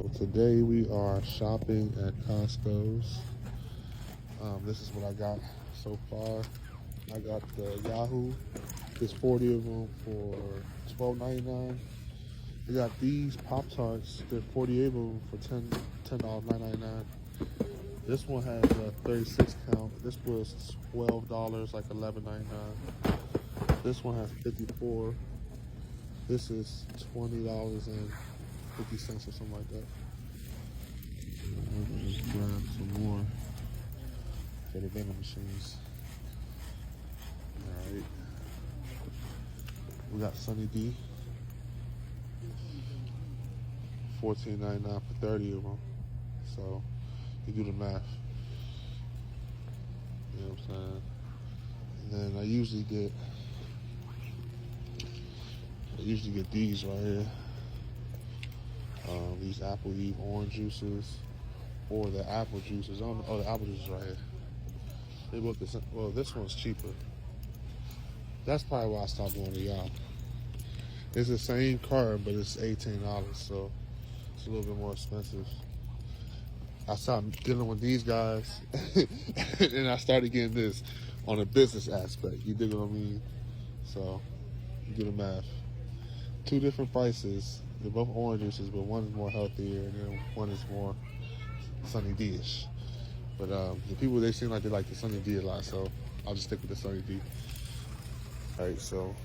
So today we are shopping at Costco's. This is what I got so far. I got the Yahoo. There's 40 of them for $12.99. They got these Pop-Tarts. There's 48 of them for $10.99. This one has a 36 count. This was $12, like $11.99. This one has 54. This is $20.50 or something like that. I'm gonna just grab some more for the vending machines. Alright. We got Sunny D. $14.99 for 30 of them. So you do the math. You know what I'm saying? And then I usually get these right here. These Apple Eve orange juices or the apple juices. The apple juices right here. They both the same. Well, this one's cheaper. That's probably why I stopped going to y'all. It's the same card, but it's $18, so it's a little bit more expensive. I stopped dealing with these guys, and I started getting this on a business aspect. You dig what I mean? So you do the math. Two different prices. They're both orange juices, but one is more healthier, and then one is more Sunny D-ish. But the people, they seem like they like the Sunny D a lot, so I'll just stick with the Sunny D. All right, so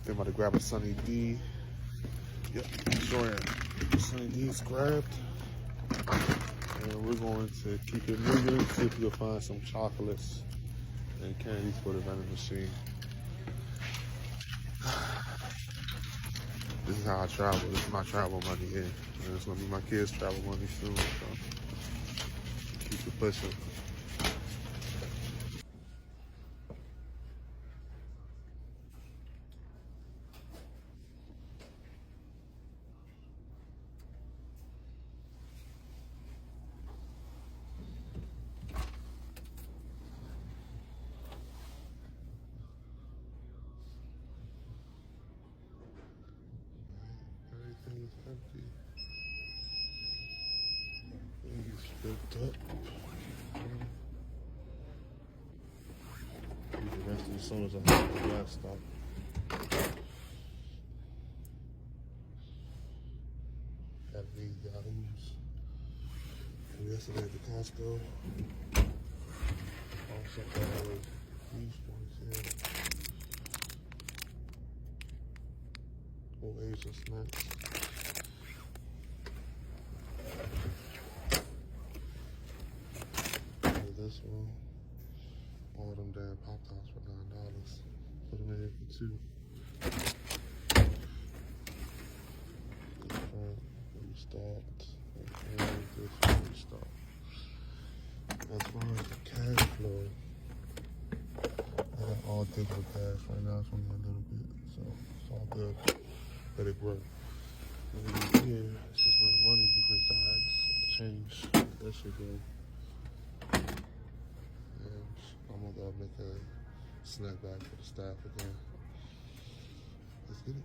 I'm about to grab a Sunny D. Yep, go ahead. Sunny D's grabbed. And we're going to keep it moving, see if we can find some chocolates and candies for the vending machine. This is how I travel. This is my travel money here. And it's gonna be my kids' travel money soon, so keep it pushing. Everything is empty. Everything's filled up. Use the rest of the sodas I have in the Restock. Got these Yahoos. And yesterday at the Costco. Also got these ones here. Old Asian snacks. This one, all them damn Pop-Tarts for $9. Put them in here for $2. This one, restocked. This one, restocked. As far as the cash flow, I got all digital cash right now. It's only a little bit, so it's all good. Let it grow. And then here, this is where the money resides. Change. That should go. I'm gonna go make a snack bag for the staff again. Let's get it.